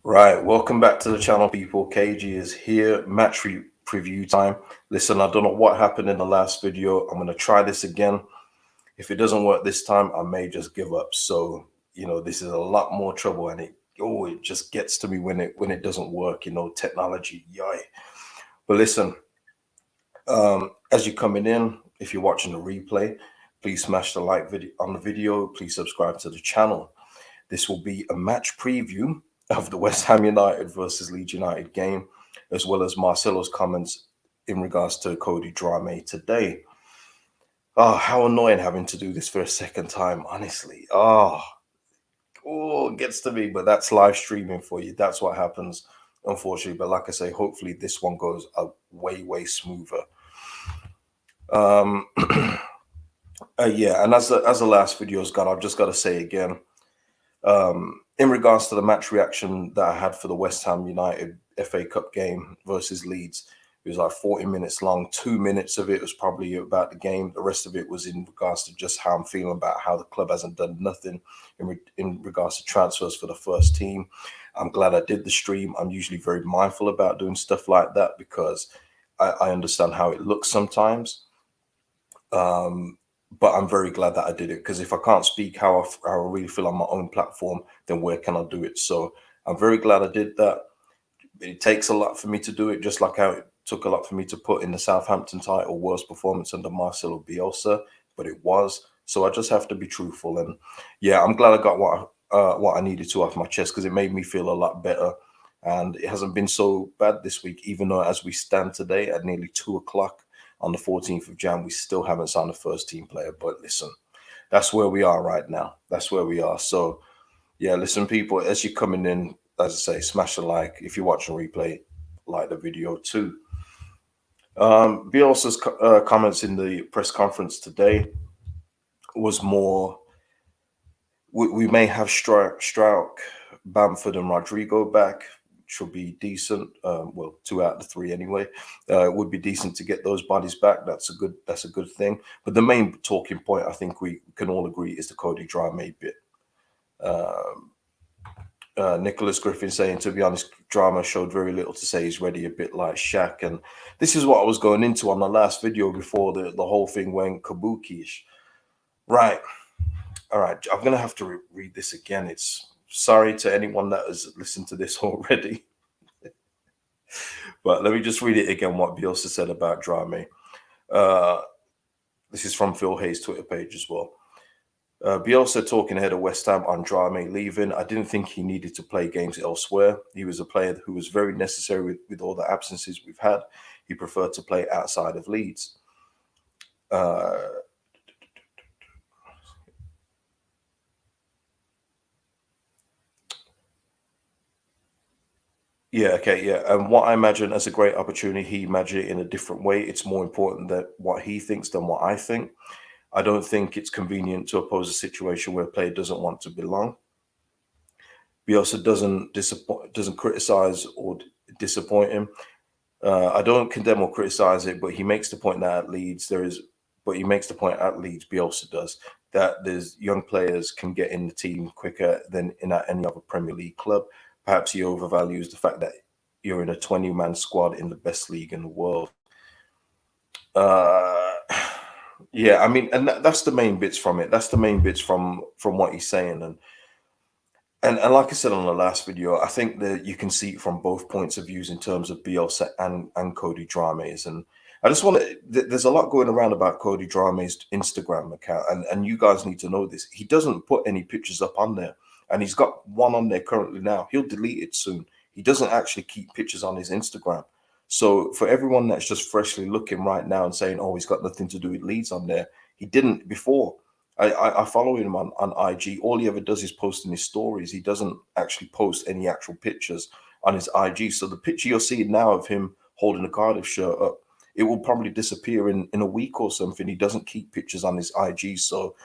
Right, welcome back to the channel, people. KG is here. Preview time. Listen, I don't know what happened in the last video. I'm going to try this again. If it doesn't work this time, I may just give up. So, this is a lot more trouble, and it just gets to me when it doesn't work. Technology, yay. But listen, as you're coming in, if you're watching the replay, please smash the like video on the video. Please subscribe to the channel. This will be a match preview of the West Ham United versus Leeds United game, as well as Marcelo's comments in regards to Cody Drameh today. Oh, how annoying having to do this for a second time, honestly. It gets to me, but that's live streaming for you. That's what happens, unfortunately. But like I say, hopefully this one goes way smoother. Um, yeah, and as the last video's gone, I've just got to say again, in regards to the match reaction that I had for the West Ham United FA Cup game versus Leeds, it was like 40 minutes long. 2 minutes of it was probably about the game. The rest of it was in regards to just how I'm feeling about how the club hasn't done nothing in regards to transfers for the first team. I'm glad I did the stream. I'm usually very mindful about doing stuff like that because I understand how it looks sometimes. But I'm very glad that I did it, because if I can't speak how I really feel on my own platform, then where can I do it? So I'm very glad I did that. It takes a lot for me to do it, just like how it took a lot for me to put in the Southampton title worst performance under Marcelo Bielsa, but it was. So I just have to be truthful. And yeah, I'm glad I got what I needed to off my chest, because it made me feel a lot better. And it hasn't been so bad this week, even though as we stand today at nearly 2 o'clock on the 14th of Jan, we still haven't signed a first team player. But listen, that's where we are right now. That's where we are. So yeah, listen, people, as you're coming in, as I say, smash the like. If you're watching replay, like the video too. Bielsa's comments in the press conference today was more, we may have Struijk, Bamford and Rodrigo back, which will be decent. Well, 2 out of the 3 anyway. It would be decent to get those bodies back. That's a good thing. But the main talking point, I think we can all agree, is the Cody Drameh bit. Nicholas Griffin saying, to be honest, Drama showed very little to say. He's ready, a bit like Shaq. And this is what I was going into on the last video before the whole thing went kabuki-ish. Right. All right. I'm going to have to read this again. It's sorry to anyone that has listened to this already. But let me just read it again, what Bielsa said about Drameh. This is from Phil Hayes' Twitter page as well. Bielsa talking ahead of West Ham on Drameh leaving. I didn't think he needed to play games elsewhere. He was a player who was very necessary with all the absences we've had. He preferred to play outside of Leeds. Yeah, okay, yeah. And what I imagine as a great opportunity, he imagined it in a different way. It's more important that what he thinks than what I think. I don't think it's convenient to oppose a situation where a player doesn't want to belong. Bielsa doesn't criticize or disappoint him. I don't condemn or criticize it, but he makes the point that at Leeds Bielsa does, that there's young players can get in the team quicker than in any other Premier League club. Perhaps he overvalues the fact that you're in a 20-man squad in the best league in the world. Uh, yeah, I mean, and that's the main bits from it. That's the main bits from what he's saying. And like I said on the last video, I think that you can see it from both points of views in terms of Bielsa and Cody Drameh's. And I just want to, there's a lot going around about Cody Drameh's Instagram account, and you guys need to know this. He doesn't put any pictures up on there, and he's got one on there currently now. He'll delete it soon. He doesn't actually keep pictures on his Instagram. So for everyone that's just freshly looking right now and saying, oh, he's got nothing to do with Leeds on there, he didn't before. I follow him on IG. All he ever does is post in his stories. He doesn't actually post any actual pictures on his IG. So the picture you're seeing now of him holding a Cardiff shirt up, it will probably disappear in a week or something. He doesn't keep pictures on his IG. So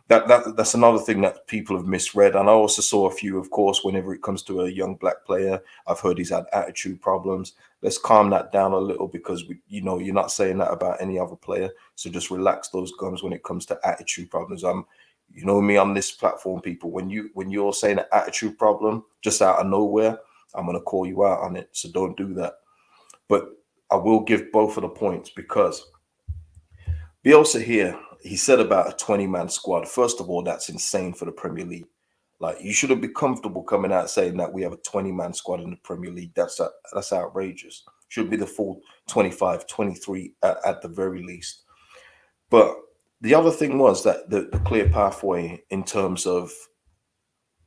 that's another thing that people have misread. And I also saw a few, of course, whenever it comes to a young black player, I've heard he's had attitude problems. Let's calm that down a little, because you're not saying that about any other player. So just relax those gums when it comes to attitude problems. You know me on this platform, people. When you're saying an attitude problem just out of nowhere, I'm going to call you out on it. So don't do that. But I will give both of the points because Bielsa here, he said about a 20-man squad. First of all, that's insane for the Premier League. Like, you shouldn't be comfortable coming out saying that we have a 20-man squad in the Premier League. That's outrageous. Should be the full 25, 23 at the very least. But the other thing was that the clear pathway in terms of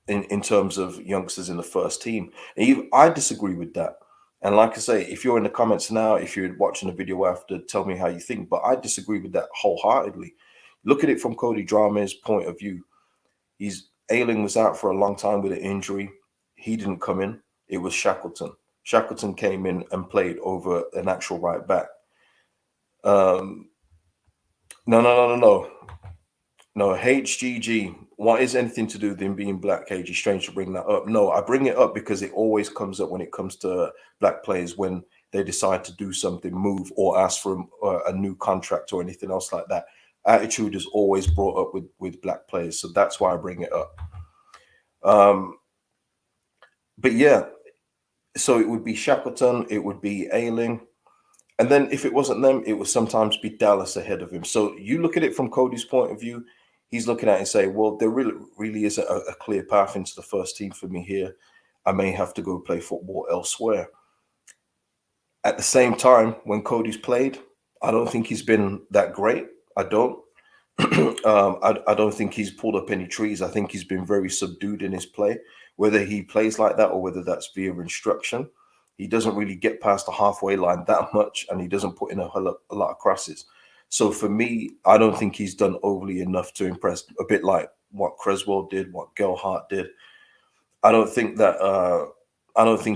youngsters in the first team. I disagree with that. And like I say, if you're in the comments now, if you're watching the video after, tell me how you think. But I disagree with that wholeheartedly. Look at it from Cody Drameh's point of view. Ayling was out for a long time with an injury. He didn't come in. It was Shackleton. Shackleton came in and played over an actual right back. No. HGG. What is anything to do with him being black? KG, strange to bring that up. No, I bring it up because it always comes up when it comes to black players when they decide to do something, move, or ask for a new contract or anything else like that. Attitude is always brought up with black players, so that's why I bring it up. But yeah, so it would be Shackleton, it would be Ayling, and then if it wasn't them, it would sometimes be Dallas ahead of him. So you look at it from Cody's point of view. He's looking at it and say, well, there really isn't a clear path into the first team for me here. I may have to go play football elsewhere. At the same time, when Cody's played, I don't think he's been that great. I don't. I don't think he's pulled up any trees. I think he's been very subdued in his play. Whether he plays like that or whether that's via instruction, he doesn't really get past the halfway line that much, and he doesn't put in a lot of crosses. So for me, I don't think he's done overly enough to impress. A bit like what Creswell did, what Gelhardt did. I don't think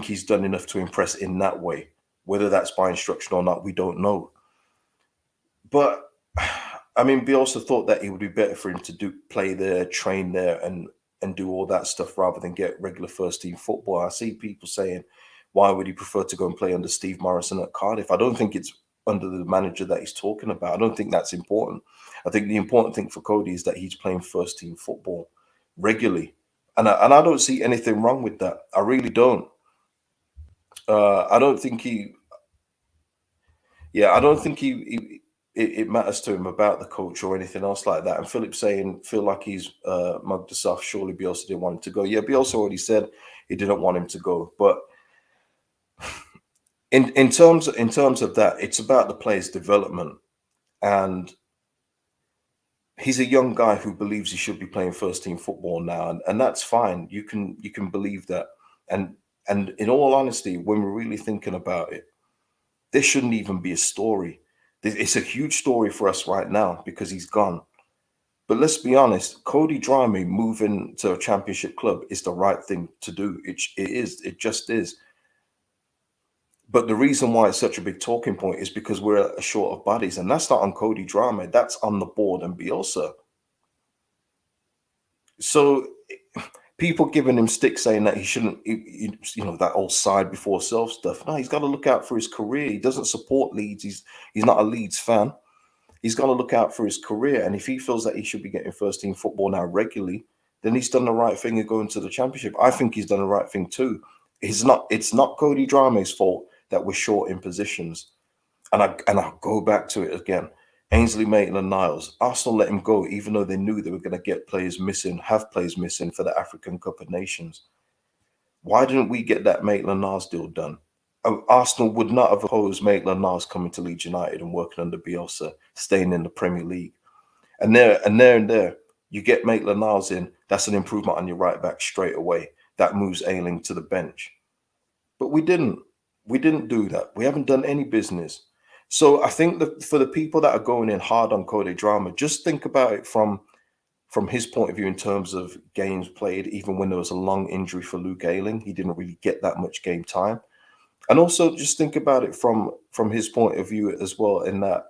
he's done enough to impress in that way. Whether that's by instruction or not, we don't know. But I mean, Bielsa thought that it would be better for him to play there, train there, and do all that stuff rather than get regular first team football. I see people saying, why would he prefer to go and play under Steve Morrison at Cardiff? I don't think it's under the manager that he's talking about. I don't think that's important. I think the important thing for Cody is that he's playing first team football regularly. And I don't see anything wrong with that. I really don't. I don't think it matters to him about the coach or anything else like that. And Philip saying, feel like he's mugged us off. Surely Bielsa didn't want him to go. Yeah, Bielsa already said he didn't want him to go. But in terms of that, it's about the player's development. And he's a young guy who believes he should be playing first team football now, and that's fine. You can believe that. And in all honesty, when we're really thinking about it, this shouldn't even be a story. It's a huge story for us right now because he's gone. But let's be honest, Cody Drameh moving to a championship club is the right thing to do. It is. It just is. But the reason why it's such a big talking point is because we're short of bodies. And that's not on Cody Drameh. That's on the board and Bielsa. So people giving him stick saying that he shouldn't, that old side before self stuff. No, he's got to look out for his career. He doesn't support Leeds. He's not a Leeds fan. He's got to look out for his career. And if he feels that he should be getting first team football now regularly, then he's done the right thing in going to the championship. I think he's done the right thing too. It's not Cody Drameh's fault that we're short in positions. And I'll go back to it again. Ainsley Maitland-Niles, Arsenal let him go, even though they knew they were going to get players missing, have players missing for the African Cup of Nations. Why didn't we get that Maitland-Niles deal done? Arsenal would not have opposed Maitland-Niles coming to Leeds United and working under Bielsa, staying in the Premier League. And there, you get Maitland-Niles in, that's an improvement on your right back straight away. That moves Ayling to the bench. But we didn't. We didn't do that. We haven't done any business. So I think that for the people that are going in hard on Cody Drameh, just think about it from his point of view in terms of games played. Even when there was a long injury for Luke Ayling, he didn't really get that much game time. And also just think about it from his point of view as well, in that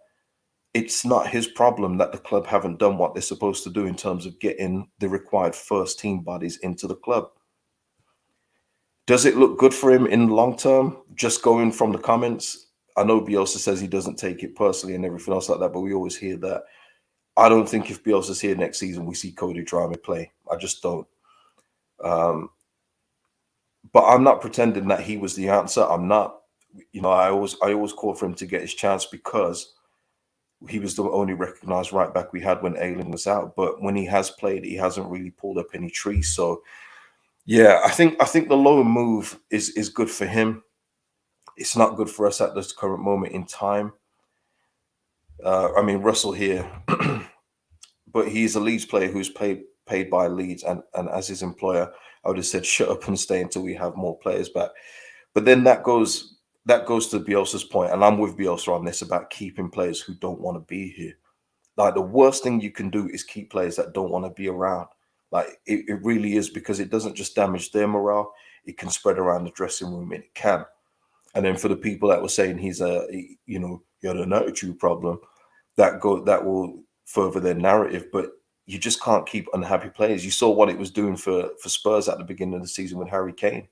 it's not his problem that the club haven't done what they're supposed to do in terms of getting the required first team bodies into the club. Does it look good for him in the long term? Just going from the comments, I know Bielsa says he doesn't take it personally and everything else like that, but we always hear that. I don't think if Bielsa's here next season, we see Cody Drameh play. I just don't. but I'm not pretending that he was the answer. I'm not. I always called for him to get his chance because he was the only recognised right back we had when Ayling was out. But when he has played, he hasn't really pulled up any trees. So yeah, I think the lower move is good for him. It's not good for us at this current moment in time. I mean Russell here, but he's a Leeds player who's paid by Leeds, and as his employer, I would have said shut up and stay until we have more players back. But then that goes to Bielsa's point, and I'm with Bielsa on this about keeping players who don't want to be here. Like the worst thing you can do is keep players that don't want to be around. Like it really is, because it doesn't just damage their morale; it can spread around the dressing room, and it can. And then for the people that were saying he had an attitude problem, that will further their narrative. But you just can't keep unhappy players. You saw what it was doing for Spurs at the beginning of the season with Harry Kane.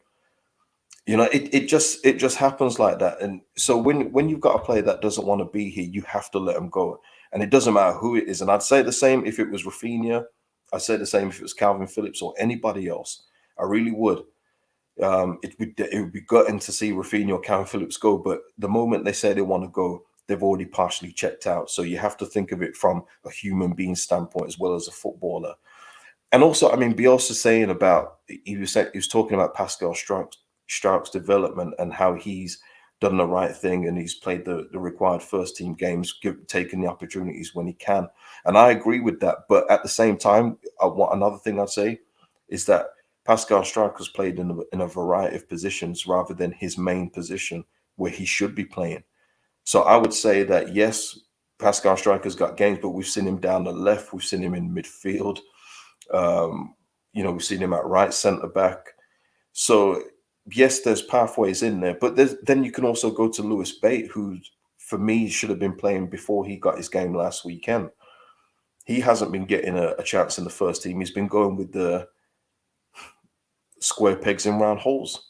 It just happens like that. And so when you've got a player that doesn't want to be here, you have to let them go. And it doesn't matter who it is. And I'd say the same if it was Rafinha. I'd say the same if it was Calvin Phillips or anybody else. I really would. It would be gutting to see Rafinha or Calvin Phillips go, but the moment they say they want to go, they've already partially checked out. So you have to think of it from a human being standpoint as well as a footballer. And also, I mean, Bielsa saying about he was talking about Pascal Struijk's development and how he's done the right thing and he's played the required first team games, taking the opportunities when he can. And I agree with that. But at the same time, another thing I'd say is that Pascal Struijk has played in a variety of positions rather than his main position where he should be playing. So I would say that yes, Pascal Struijk has got games, but we've seen him down the left, we've seen him in midfield, um, we've seen him at right centre back. So yes, there's pathways in there, but then you can also go to Lewis Bate, who for me should have been playing before he got his game last weekend. He hasn't been getting a chance in the first team. He's been going with the square pegs in round holes.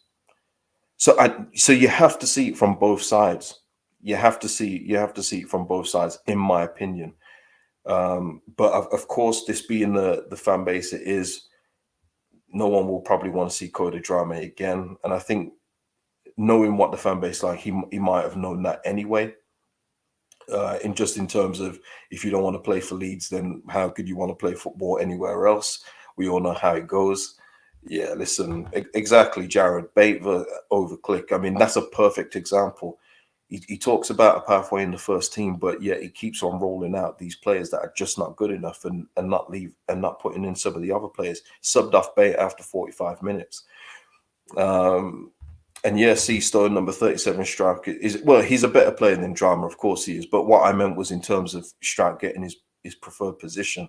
So you have to see it from both sides. You have to see it from both sides, in my opinion. But of course, this being the fan base it is, no one will probably want to see Cody Drameh again. And I think knowing what the fan base like, he might have known that anyway. In terms of, if you don't want to play for Leeds, then how could you want to play football anywhere else? We all know how it goes. Yeah, listen, exactly, Jared Bate over Click. I mean, that's a perfect example. He talks about a pathway in the first team, but yet he keeps on rolling out these players that are just not good enough, and not putting in some of the other players. Subbed off Bate after 45 minutes. Um, and yeah, C Stone number 37 Strike is, well, he's a better player than Drama, of course he is. But what I meant was in terms of Strike getting his preferred position.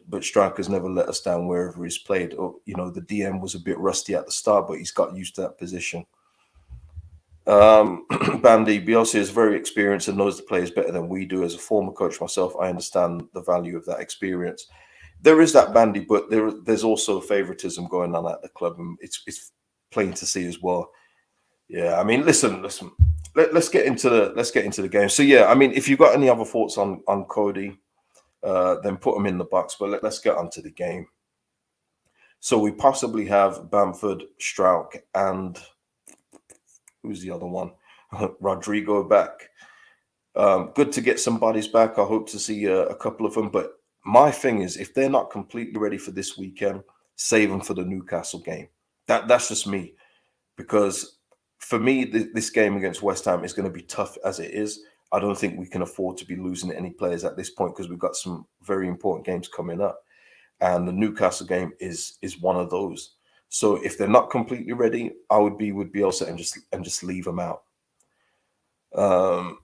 But Strike has never let us down wherever he's played. Or the DM was a bit rusty at the start, but he's got used to that position. Bandy Bielsa is very experienced and knows the players better than we do. As a former coach myself, I understand the value of that experience. There is that, Bandy, but there's also favoritism going on at the club, and it's plain to see as well. Yeah, I mean, listen. Let's get into the game. So yeah, I mean, if you've got any other thoughts on Cody, then put them in the box. But let's get on to the game. So we possibly have Bamford, Strauch, and who's the other one? Rodrigo back. Good to get some bodies back. I hope to see a couple of them. But my thing is, if they're not completely ready for this weekend, save them for the Newcastle game. That's just me, because for me, this game against West Ham is going to be tough as it is. I don't think we can afford to be losing any players at this point, because we've got some very important games coming up, and the Newcastle game is one of those. So if they're not completely ready, I would be with Bielsa and just leave them out. Um,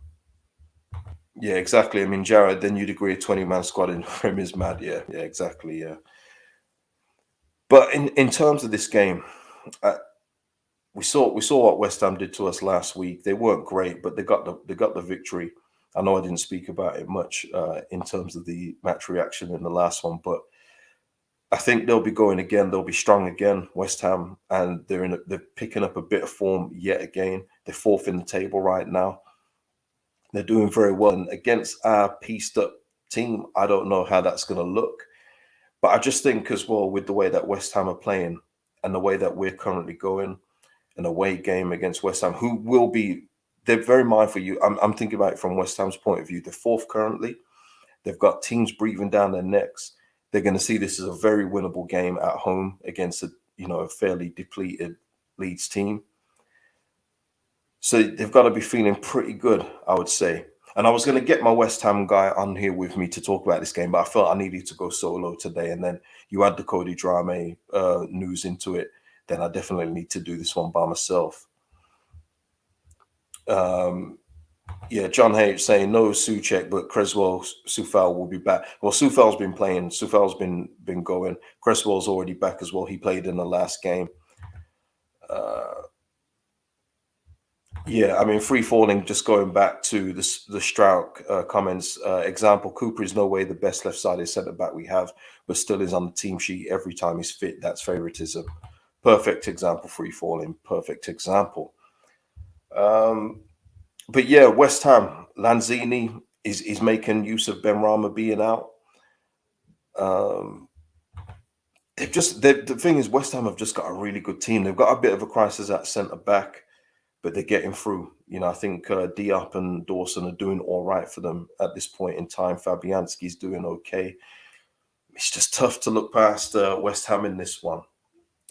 yeah, exactly. I mean, Jared, then you'd agree a 20-man squad in Prem is mad. Yeah, exactly. Yeah, but in terms of this game, uh, we saw what West Ham did to us last week. They weren't great, but they got the victory. I know I didn't speak about it much in terms of the match reaction in the last one, but I think they'll be going again. They'll be strong again, West Ham, and they're picking up a bit of form yet again. They're fourth in the table right now. They're doing very well, and against our pieced up team, I don't know how that's going to look. But I just think as well, with the way that West Ham are playing, and the way that we're currently going, an away game against West Ham, who will be, they're very mindful. I'm thinking about it from West Ham's point of view. They're fourth currently. They've got teams breathing down their necks. They're going to see this as a very winnable game at home against a fairly depleted Leeds team. So they've got to be feeling pretty good, I would say. And I was going to get my West Ham guy on here with me to talk about this game, but I felt I needed to go solo today. And then you add the Cody Drameh news into it, then I definitely need to do this one by myself. Yeah, John H saying no Souček, but Creswell Soufal will be back. Well, Soufal's been playing. Soufal's been going. Creswell's already back as well. He played in the last game. Yeah, I mean, free falling. Just going back to the Strauch comments. Example: Cooper is no way the best left-sided centre back we have, but still is on the team sheet every time he's fit. That's favoritism. Perfect example. Free falling. Perfect example. But yeah, West Ham, Lanzini is making use of Benrahma being out. The thing is, West Ham have just got a really good team. They've got a bit of a crisis at centre back, but they're getting through. I think Diop and Dawson are doing all right for them at this point in time. Fabianski's doing okay. It's just tough to look past West Ham in this one.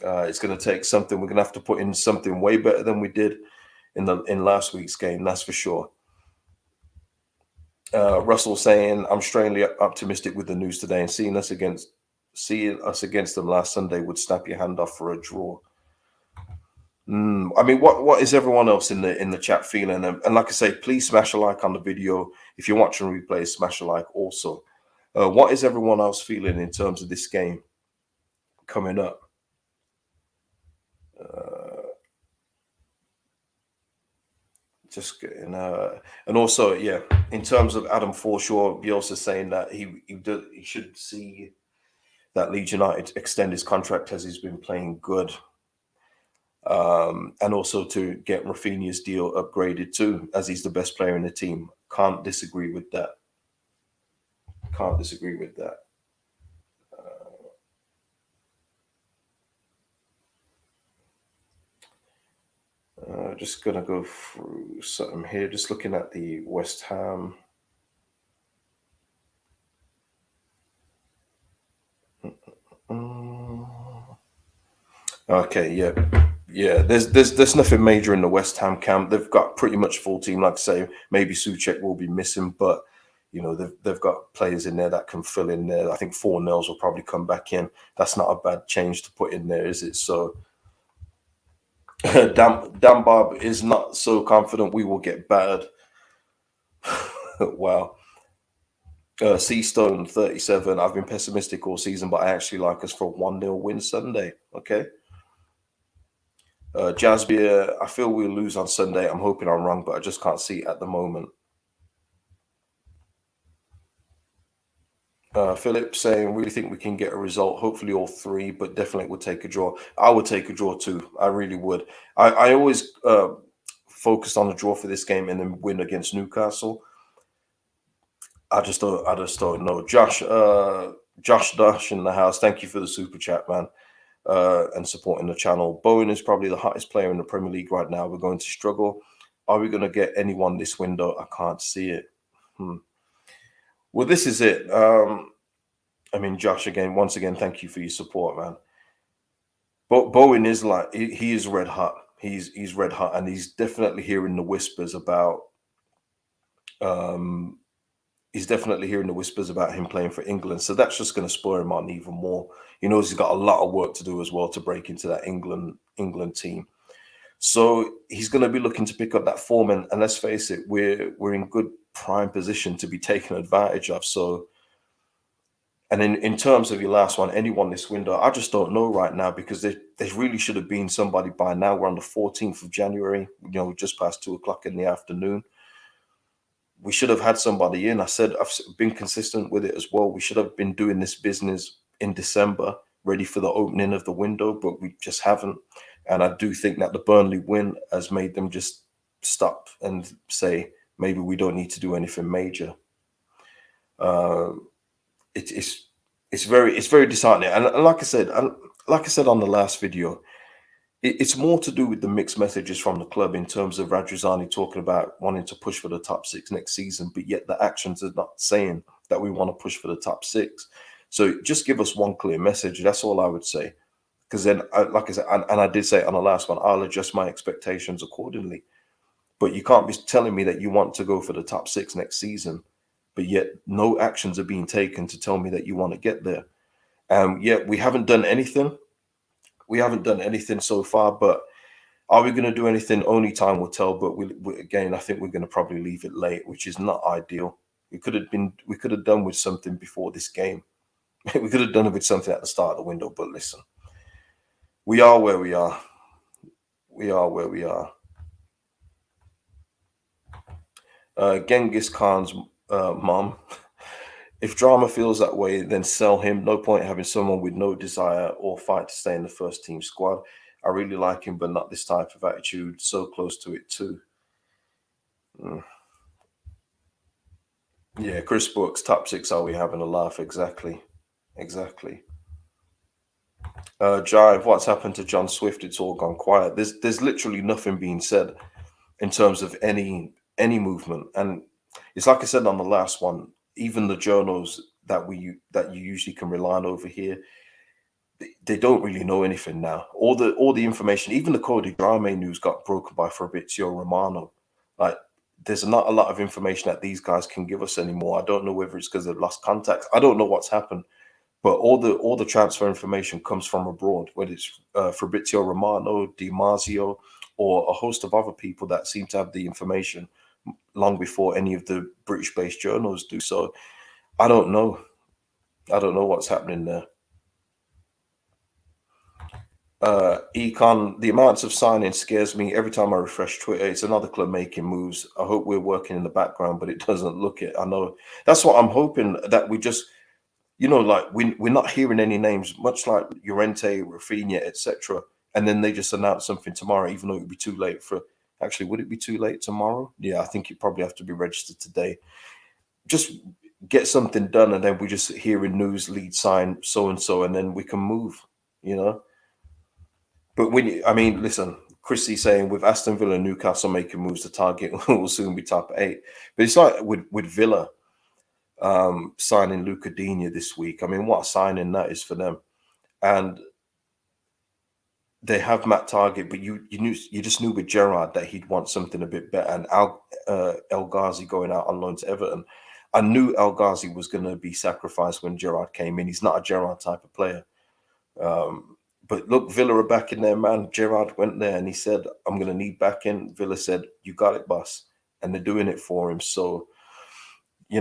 It's going to take something. We're going to have to put in something way better than we did in last week's game, that's for sure. Russell saying, I'm strangely optimistic with the news today, and seeing us against them last Sunday would snap your hand off for a draw. I mean, what is everyone else in the chat feeling? And like I say, please smash a like on the video. If you're watching replay, smash a like also. What is everyone else feeling in terms of this game coming up? Just getting and also, yeah, in terms of Adam Forshaw, Bielsa saying that he should see that Leeds United extend his contract as he's been playing good, and also to get Rafinha's deal upgraded too, as he's the best player in the team. Can't disagree with that. Can't disagree with that. Just gonna go through something here. Just looking at the West Ham. Okay, yeah. There's nothing major in the West Ham camp. They've got pretty much full team. Like I say, maybe Souček will be missing, but they've got players in there that can fill in there. I think Fornells will probably come back in. That's not a bad change to put in there, is it? So Dan Bob is not so confident we will get battered. Wow. Seastone 37. I've been pessimistic all season, but I actually like us for a 1-0 win Sunday. Okay. Jasbeer, I feel we'll lose on Sunday. I'm hoping I'm wrong, but I just can't see it at the moment. Philip saying, really think we can get a result, hopefully all three, but definitely would take a draw. I would take a draw too. I really would. I always focused on a draw for this game and then win against Newcastle. I just don't know. Josh Dash in the house. Thank you for the super chat, man, and supporting the channel. Bowen is probably the hottest player in the Premier League right now. We're going to struggle. Are we going to get anyone this window? I can't see it. Well, this is it. I mean, Josh, once again, thank you for your support, man. But Bowen is like, he is red hot. He's red hot, and he's definitely hearing the whispers about. He's definitely hearing the whispers about him playing for England. So that's just going to spur him on even more. He knows he's got a lot of work to do as well to break into that England team. So he's going to be looking to pick up that form. And let's face it, we're in good prime position to be taken advantage of. So, and in terms of your last one, anyone this window, I just don't know right now, because there really should have been somebody by now. We're on the 14th of January, just past 2:00 in the afternoon. We should have had somebody in. I've been consistent with it as well. We should have been doing this business in December, ready for the opening of the window, but we just haven't. And I do think that the Burnley win has made them just stop and say, maybe we don't need to do anything major. It's very disheartening. And like I said on the last video, It's more to do with the mixed messages from the club in terms of Radrizzani talking about wanting to push for the top six next season, but yet the actions are not saying that we want to push for the top six. So just give us one clear message. That's all I would say. Because then, like I said, and I did say on the last one, I'll adjust my expectations accordingly. But you can't be telling me that you want to go for the top six next season, but yet no actions are being taken to tell me that you want to get there. Yet we haven't done anything. We haven't done anything so far, but are we going to do anything? Only time will tell. But again, I think we're going to probably leave it late, which is not ideal. We could have done with something before this game. We could have done it with something at the start of the window. But listen, we are where we are. We are where we are. Genghis Khan's mom. If Drama feels that way, then sell him. No point having someone with no desire or fight to stay in the first team squad. I really like him, but not this type of attitude. So close to it too. Mm. Yeah, Chris Brooks, top six. Are we having a laugh? Exactly, exactly. Jive, what's happened to John Swift? It's all gone quiet. There's literally nothing being said in terms of any movement, and it's like I said on the last one. Even the journals that you usually can rely on over here, they don't really know anything now. All the information, even the Cody Drameh news, got broken by Fabrizio Romano. Like, there's not a lot of information that these guys can give us anymore. I don't know whether it's because they've lost contacts. I don't know what's happened, but all the transfer information comes from abroad, whether it's Fabrizio Romano, Di Marzio, or a host of other people that seem to have the information long before any of the British-based journals do. So I don't know. I don't know what's happening there. Econ, the amounts of signing scares me every time I refresh Twitter. It's another club making moves. I hope we're working in the background, but it doesn't look it. I know that's what I'm hoping, that we just, like we're not hearing any names, much like Llorente, Rafinha, etc. And then they just announce something tomorrow, even though it would be too late for. Actually, would it be too late tomorrow? Yeah, I think you probably have to be registered today. Just get something done, and then we just hear in news, lead sign so and so, and then we can move. You know. But I mean, listen, Chrissy saying with Aston Villa and Newcastle making moves, the target will soon be top eight. But it's like with Villa signing Luca Digne this week. I mean, what a signing that is for them. And they have Matt Target, but you just knew with Gerrard that he'd want something a bit better. And El Ghazi going out on loan to Everton. I knew El Ghazi was going to be sacrificed when Gerrard came in. He's not a Gerrard type of player. But look, Villa are back in there, man. Gerrard went there and he said, I'm going to need back in. Villa said, you got it, boss. And they're doing it for him. So, you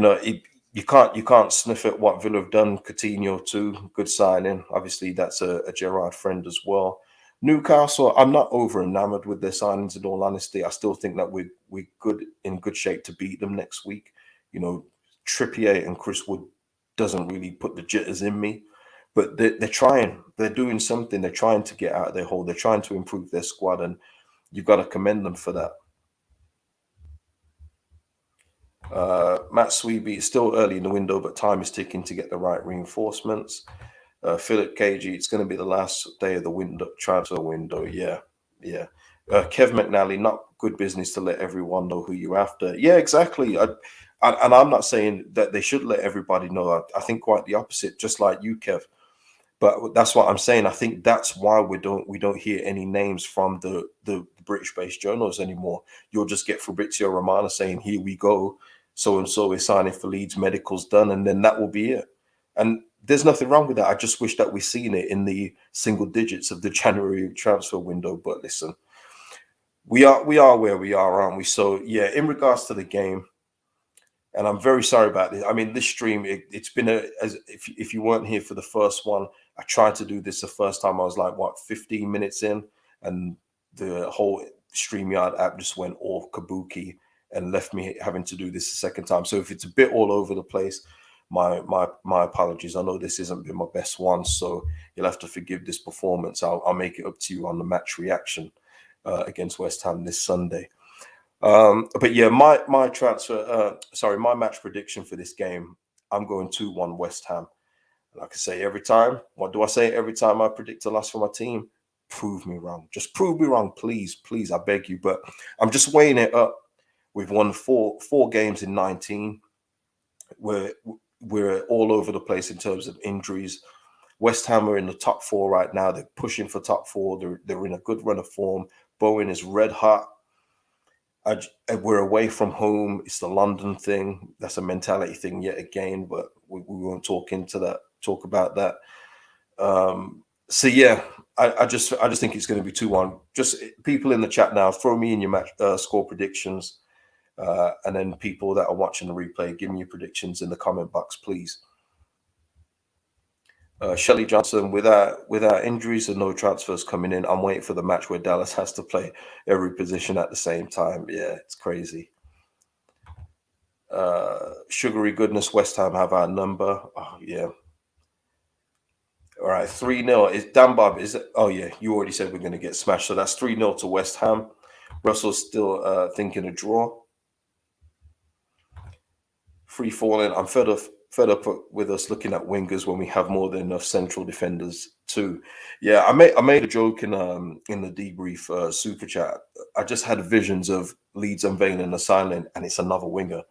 can't sniff at what Villa have done. Coutinho too, good signing. Obviously, that's a Gerrard friend as well. Newcastle, I'm not over enamored with their signings. In all honesty, I still think that we're in good shape to beat them next week. You know, Trippier and Chris Wood doesn't really put the jitters in me, but they're trying. They're doing something. They're trying to get out of their hole. They're trying to improve their squad, and you've got to commend them for that. Matt Sweeby, it's still early in the window, but time is ticking to get the right reinforcements. Philip KG, it's going to be the last day of the transfer window. Yeah, yeah. Kev McNally, not good business to let everyone know who you're after. Yeah, exactly. And I'm not saying that they should let everybody know. I think quite the opposite, just like you, Kev. But that's what I'm saying. I think that's why we don't hear any names from the British-based journals anymore. You'll just get Fabrizio Romano saying, "Here we go, so and so is signing for Leeds, medical's done," and then that will be it. And there's nothing wrong with that. I just wish that we've seen it in the single digits of the January transfer window. But listen, we are where we are, aren't we? So yeah, in regards to the game, and I'm very sorry about this. I mean, this stream, it's been as if you weren't here for the first one, I tried to do this the first time. I was like, what, 15 minutes in, and the whole StreamYard app just went all kabuki and left me having to do this a second time. So if it's a bit all over the place, my apologies. I know this hasn't been my best one, so you'll have to forgive this performance. I'll make it up to you on the match reaction against West Ham this Sunday. But yeah, my match prediction for this game, I'm going 2-1 West Ham. Like I say every time, what do I say every time I predict a loss for my team? prove me wrong. Just prove me wrong, please, please. I beg you. But I'm just weighing it up. We've won four games in 19. We're all over the place in terms of injuries. West Ham are in the top four right now. They're pushing for top four. They're in a good run of form. Bowen is red hot. We're away from home. It's the London thing. That's a mentality thing yet again, but we won't talk about that. So yeah, I just think it's going to be 2-1. Just people in the chat now, throw me in your match score predictions, and then people that are watching the replay, give me your predictions in the comment box, please. Shelley Johnson, without injuries and no transfers coming in, I'm waiting for the match where Dallas has to play every position at the same time. Yeah, it's crazy. Sugary goodness, West Ham have our number. Oh yeah. All right, 3-0. Is Dan Bob? Is it? Oh yeah, you already said we're going to get smashed. So that's 3-0 to West Ham. Russell's still thinking a draw. Free falling. I'm fed up with us looking at wingers when we have more than enough central defenders too. Yeah, I made a joke in the debrief super chat. I just had visions of Leeds unveiling a signing and it's another winger,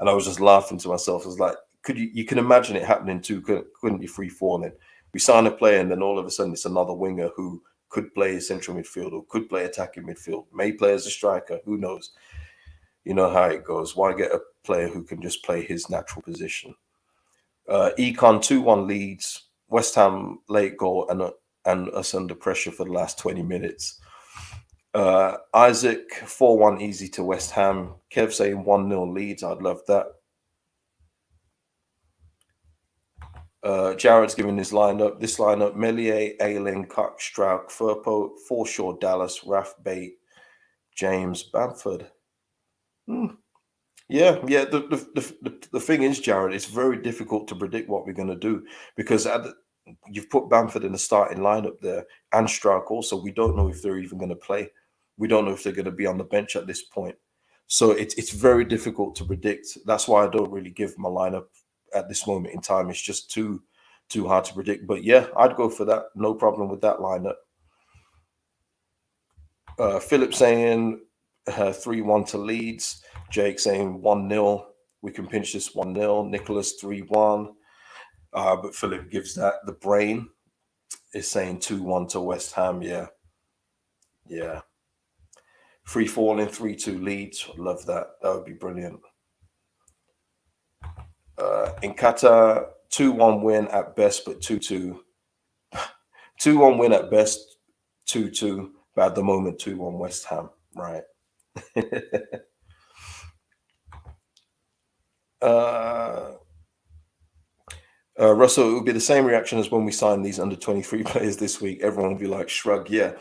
and I was just laughing to myself. I was like, you can imagine it happening too, couldn't you? Free falling. We sign a player and then all of a sudden it's another winger who could play central midfield or could play attacking midfield, may play as a striker. Who knows? You know how it goes. Why get a player who can just play his natural position? Econ 2-1 Leeds. West Ham late goal and us under pressure for the last 20 minutes. Isaac 4-1 easy to West Ham. Kev saying 1-0 Leeds. I'd love that. Jared's giving his lineup. This lineup: Melier, Ayling, Cox, Stroud, Firpo, Forshaw, Dallas, Raf, Bate, James, Bamford. Yeah. The thing is, Jared, it's very difficult to predict what we're going to do because you've put Bamford in the starting lineup there and Strauch also. We don't know if they're even going to play. We don't know if they're going to be on the bench at this point. So it's very difficult to predict. That's why I don't really give my lineup at this moment in time. It's just too hard to predict. But yeah, I'd go for that. No problem with that lineup. Philip saying 3-1 to Leeds. Jake saying 1-0. We can pinch this 1-0. Nicholas 3-1. But Philip gives that the brain. Is saying 2-1 to West Ham. Yeah. Free falling 3-2 Leeds. Love that. That would be brilliant. In Qatar, 2-1 win at best, but 2-2. 2-1 win at best, 2-2. But at the moment, 2-1 West Ham. Right. Russell, it would be the same reaction as when we signed these under 23 players this week. Everyone will be like, shrug. Yeah.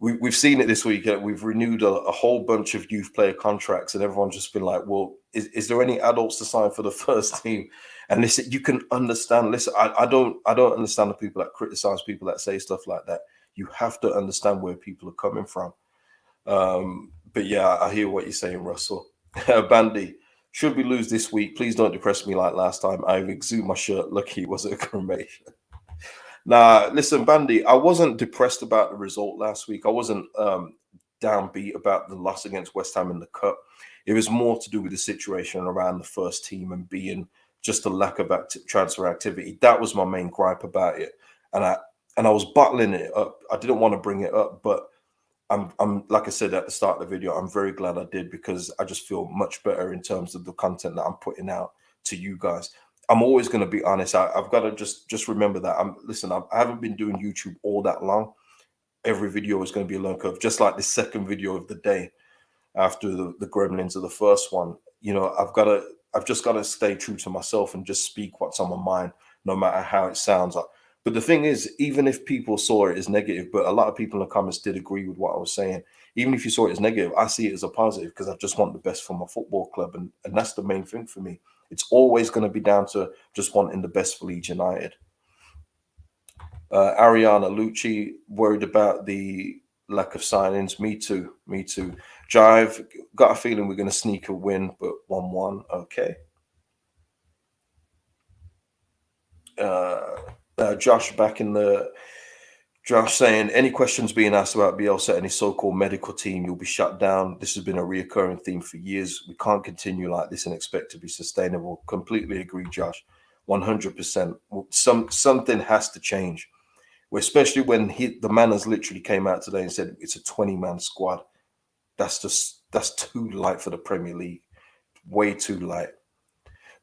We've seen it this week. We've renewed a whole bunch of youth player contracts, and everyone's just been like, well, is there any adults to sign for the first team? And listen, you can understand. Listen, I don't understand the people that criticize people that say stuff like that. You have to understand where people are coming from. But yeah, I hear what you're saying, Russell. Bandy, should we lose this week? Please don't depress me like last time. I've exhumed my shirt. Lucky it wasn't a cremation. Nah, listen, Bandy, I wasn't depressed about the result last week. I wasn't downbeat about the loss against West Ham in the cup. It was more to do with the situation around the first team and being just a lack of transfer activity. That was my main gripe about it, and I was bottling it up. I didn't want to bring it up, but I'm like I said at the start of the video, I'm very glad I did because I just feel much better in terms of the content that I'm putting out to you guys. I'm always going to be honest. I've got to just remember that. I haven't been doing YouTube all that long. Every video is going to be a learning curve, just like the second video of the day after the gremlins of the first one. You know, I've just got to stay true to myself and just speak what's on my mind, no matter how it sounds. But the thing is, even if people saw it as negative, but a lot of people in the comments did agree with what I was saying. Even if you saw it as negative, I see it as a positive because I just want the best for my football club. And that's the main thing for me. It's always going to be down to just wanting the best for Leeds United. Ariana Lucci, worried about the lack of signings. Me too. Jive, got a feeling we're going to sneak a win, but 1-1. Okay. Josh back in the Josh saying, any questions being asked about Bielsa and his so-called medical team, you'll be shut down. This has been a reoccurring theme for years. We can't continue like this and expect to be sustainable. Completely agree, Josh. 100%. Something has to change, especially when the man has literally came out today and said it's a 20-man squad. That's too light for the Premier League. Way too light.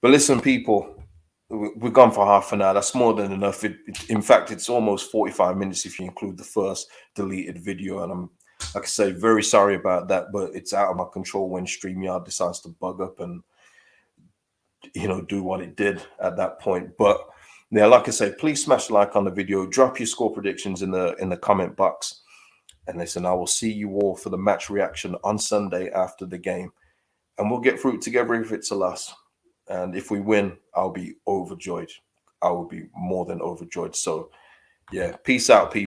But listen, people, we're gone for half an hour. That's more than enough. In fact, it's almost 45 minutes if you include the first deleted video. And I'm, like I say, very sorry about that, but it's out of my control when StreamYard decides to bug up and, do what it did at that point. But yeah, like I say, please smash the like on the video. Drop your score predictions in the comment box. And listen, I will see you all for the match reaction on Sunday after the game. And we'll get through it together if it's a loss. And if we win, I'll be overjoyed. I will be more than overjoyed. So, yeah, peace out, people.